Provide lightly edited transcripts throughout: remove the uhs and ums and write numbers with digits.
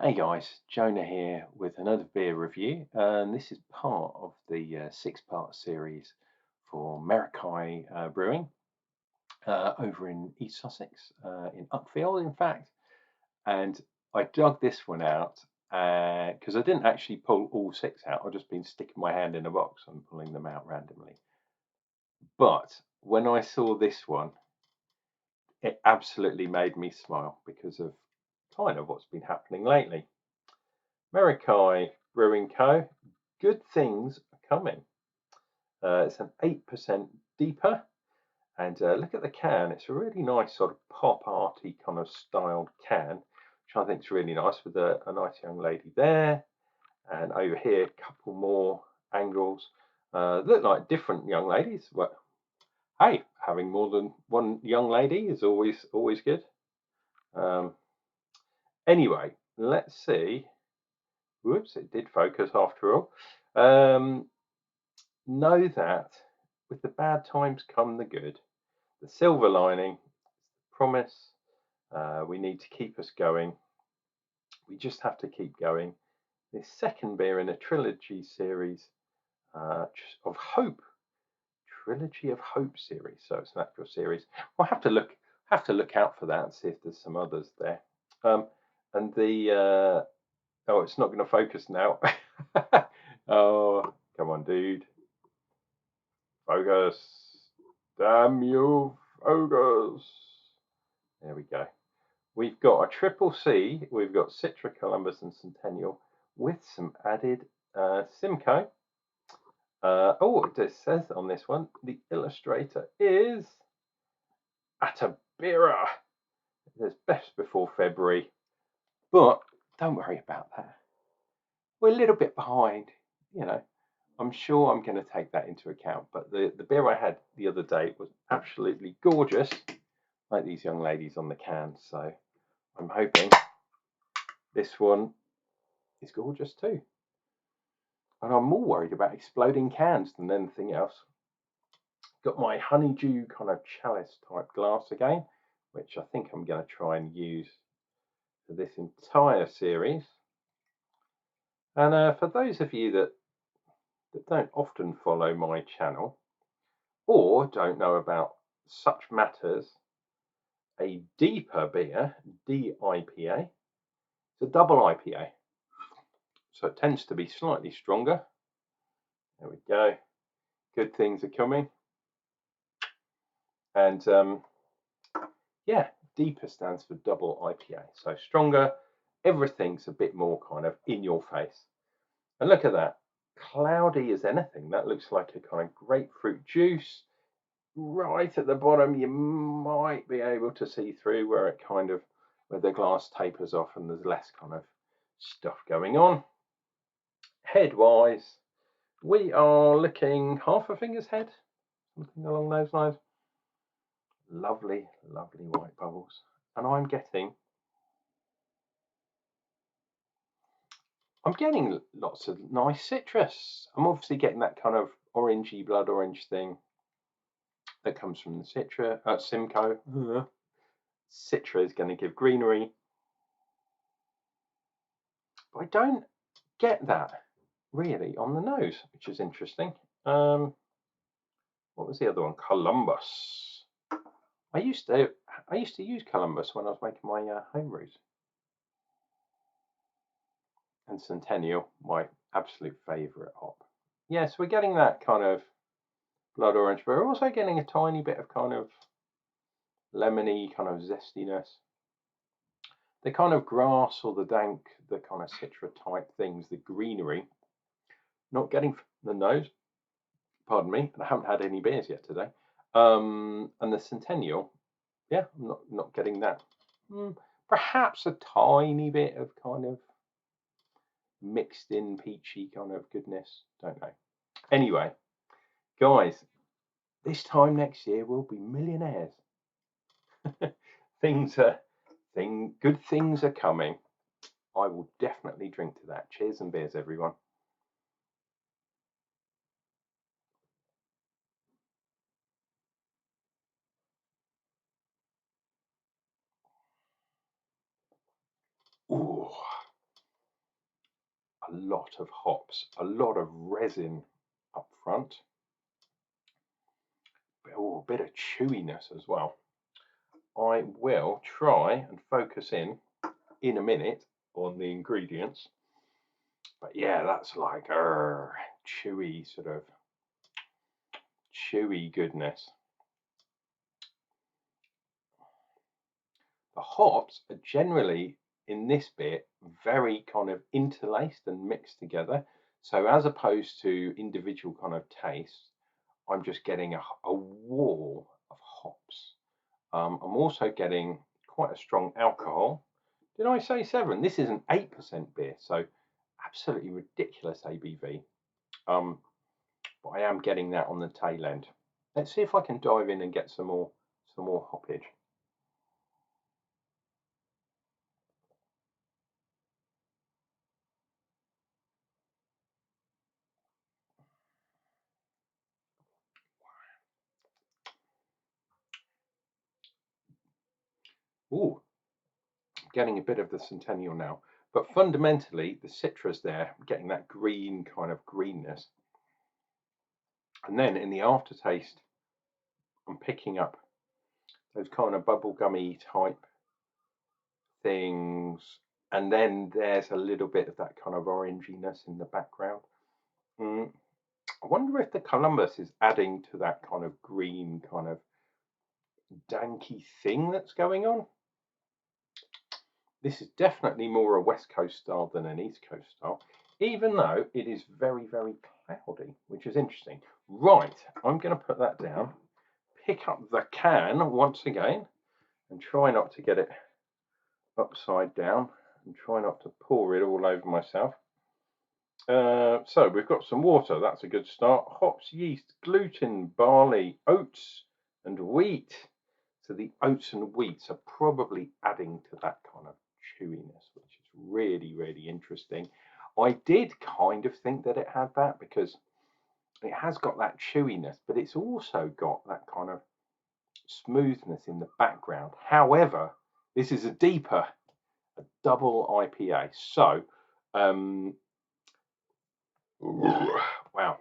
Hey guys, Jonah here with another beer review, and this is part of the six-part series for Merakai Brewing over in East Sussex, in Uckfield, in fact. And I dug this one out because I didn't actually pull all six out. I've just been sticking my hand in a box and pulling them out randomly. But when I saw this one, it absolutely made me smile because of kind of what's been happening lately. Merakai Brewing Co. Good things are coming. It's an 8% DIPA, and look at the can. It's a really nice sort of pop arty kind of styled can, which I think is really nice with a nice young lady there. And over here, a couple more angles. Look like different young ladies. Well, hey, having more than one young lady is always good. Anyway, let's see. Whoops, it did focus after all. Know that with the bad times come the good. The silver lining, promise, we need to keep us going. We just have to keep going. This second beer in a trilogy series of hope, trilogy of hope series. So it's an actual series. We'll have to look out for that and see if there's some others there. And the oh, it's not going to focus now. Oh, come on, dude. Focus. Damn you, focus. There we go. We've got a triple C. We've got Citra, Columbus, and Centennial with some added Simcoe. Oh, it says on this one, the illustrator is Atabira. There's best before February, but don't worry about that. We're a little bit behind, you know. I'm sure I'm going to take that into account. But the beer I had the other day was absolutely gorgeous, like these young ladies on the can. So I'm hoping this one is gorgeous too. And I'm more worried about exploding cans than anything else. Got my honeydew kind of chalice type glass again, which I think I'm going to try and use for this entire series. And for those of you that don't often follow my channel or don't know about such matters, a DIPA beer, DIPA, it's a double IPA. So it tends to be slightly stronger. There we go. Good things are coming. And yeah, DIPA stands for double IPA. So stronger, everything's a bit more kind of in your face. And look at that, cloudy as anything. That looks like a kind of grapefruit juice. Right at the bottom, you might be able to see through where the glass tapers off and there's less kind of stuff going on. Head-wise, we are looking half a finger's head, something along those lines. Lovely, lovely white bubbles. And I'm getting lots of nice citrus. I'm obviously getting that kind of orangey, blood orange thing that comes from the Simcoe. Citra is going to give greenery. But I don't get that really on the nose, which is interesting. What was the other one? Columbus. I used to use Columbus when I was making my home brews. And Centennial, my absolute favourite hop. Yes, we're getting that kind of blood orange, but we're also getting a tiny bit of kind of lemony kind of zestiness. The kind of grass or the dank, the kind of citra type things, the greenery, not getting the nose, pardon me, and I haven't had any beers yet today. And the Centennial, yeah, I'm not getting that. Perhaps a tiny bit of kind of mixed in peachy kind of goodness, don't know. Anyway, guys, this time next year we'll be millionaires. Good things are coming. I will definitely drink to that. Cheers and beers, everyone. Ooh. a lot of hops, a lot of resin up front. Oh, a bit of chewiness as well. I will try and focus in a minute on the ingredients. But yeah, that's like chewy, sort of chewy goodness. The hops are generally, in this bit, very kind of interlaced and mixed together. So as opposed to individual kind of tastes, I'm just getting a wall of hops. I'm also getting quite a strong alcohol. Did I say 7? This is an 8% beer, so absolutely ridiculous ABV. But I am getting that on the tail end. Let's see if I can dive in and get some more hoppage. Ooh, getting a bit of the Centennial now, but fundamentally the citrus there, getting that green kind of greenness. And then in the aftertaste, I'm picking up those kind of bubblegummy type things. And then there's a little bit of that kind of oranginess in the background. I wonder if the Columbus is adding to that kind of green, kind of danky thing that's going on. This is definitely more a West Coast style than an East Coast style, even though it is very, very cloudy, which is interesting. Right, I'm going to put that down, pick up the can once again, and try not to get it upside down, and try not to pour it all over myself. So we've got some water, that's a good start. Hops, yeast, gluten, barley, oats, and wheat. So the oats and wheats are probably adding to that kind of chewiness, which is really, really interesting. I did kind of think that it had that because it has got that chewiness, but it's also got that kind of smoothness in the background. However, this is a DIPA, a double IPA. So, wow,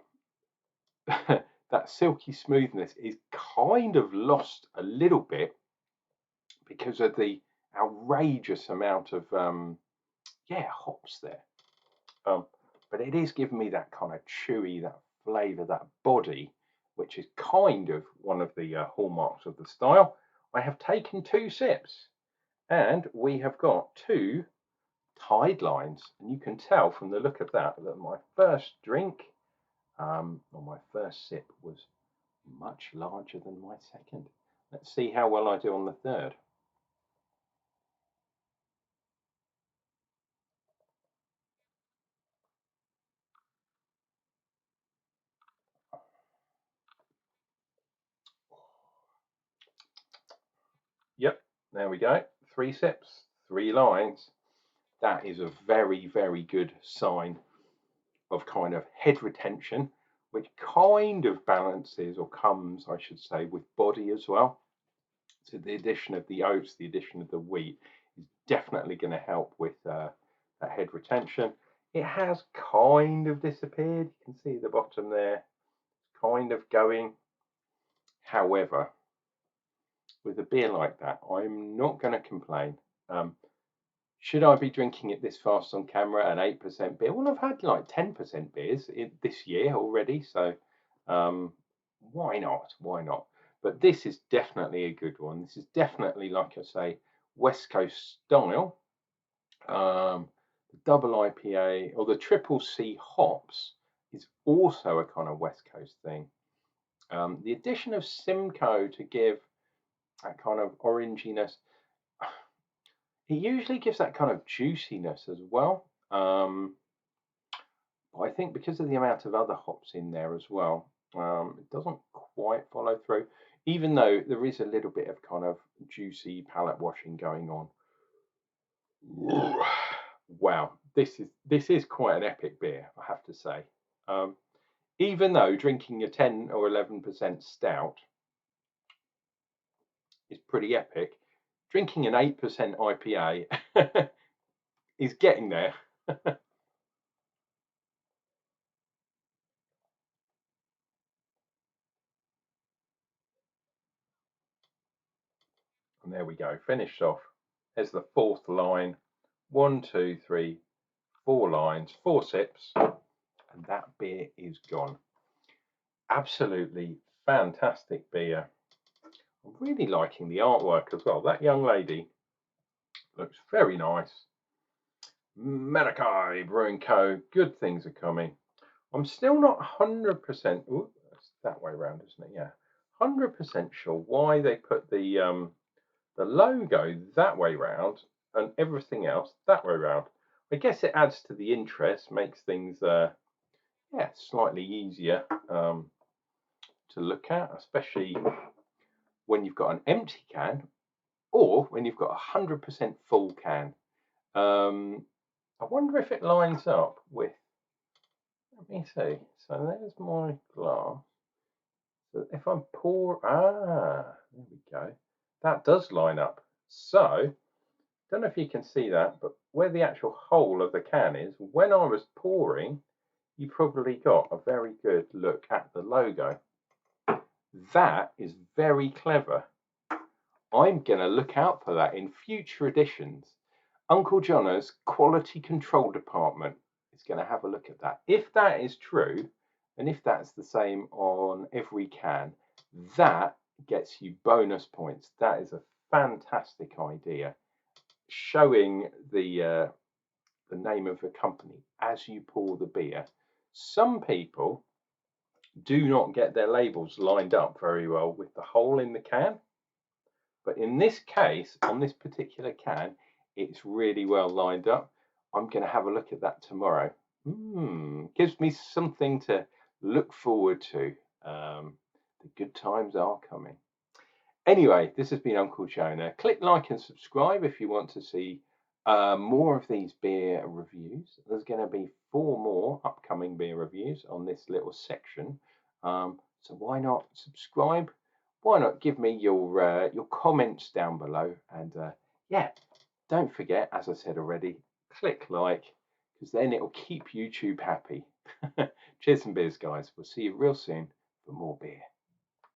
that silky smoothness is kind of lost a little bit because of the outrageous amount of hops there. But it is giving me that kind of chewy, that flavour, that body, which is kind of one of the hallmarks of the style. I have taken 2 sips, and we have got 2 tide lines, and you can tell from the look of that my first drink, or my first sip, was much larger than my second. Let's see how well I do on the third. Yep, there we go. 3 sips, 3 lines. That is a very, very good sign of kind of head retention, which kind of balances, or comes, I should say, with body as well. So the addition of the oats, the addition of the wheat is definitely going to help with that head retention. It has kind of disappeared. You can see the bottom there, kind of going. However, with a beer like that, I'm not going to complain. Should I be drinking it this fast on camera, an 8% beer? Well, I've had like 10% beers this year already, so why not? Why not? But this is definitely a good one. This is definitely, like I say, West Coast style. The double IPA or the triple C hops is also a kind of West Coast thing. The addition of Simcoe to give that kind of oranginess, it usually gives that kind of juiciness as well. I think because of the amount of other hops in there as well, it doesn't quite follow through, even though there is a little bit of kind of juicy palate washing going on. Wow, this is quite an epic beer, I have to say. Even though drinking a 10 or 11% stout is pretty epic, drinking an 8% IPA is getting there. And there we go, finished off. There's the fourth line. 1, 2, 3, 4 lines, 4 sips, and that beer is gone. Absolutely fantastic beer. I'm really liking the artwork as well. That young lady looks very nice. Merakai Brewing Co. Good things are coming. I'm still not 100%. Ooh, that's that way around, isn't it? Yeah, 100% sure why they put the logo that way round and everything else that way round. I guess it adds to the interest, makes things yeah, slightly easier to look at, especially when you've got an empty can or when you've got a 100% full can. I wonder if it lines up with, let me see. So there's my glass. So if I'm there we go. That does line up. So, don't know if you can see that, but where the actual hole of the can is, when I was pouring, you probably got a very good look at the logo. That is very clever. I'm going to look out for that in future editions. Unclejona's quality control department is going to have a look at that. If that is true, and if that's the same on every can, that gets you bonus points. That is a fantastic idea. Showing the name of the company as you pour the beer. Some people do not get their labels lined up very well with the hole in the can, but in this case, on this particular can, it's really well lined up. I'm going to have a look at that tomorrow. Gives me something to look forward to. The good times are coming. Anyway, this has been Unclejona. Click like and subscribe if you want to see more of these beer reviews. There's going to be 4 more upcoming beer reviews on this little section. So why not subscribe? Why not give me your comments down below? And yeah, don't forget, as I said already, click like, because then it'll keep YouTube happy. Cheers and beers, guys. We'll see you real soon for more beer.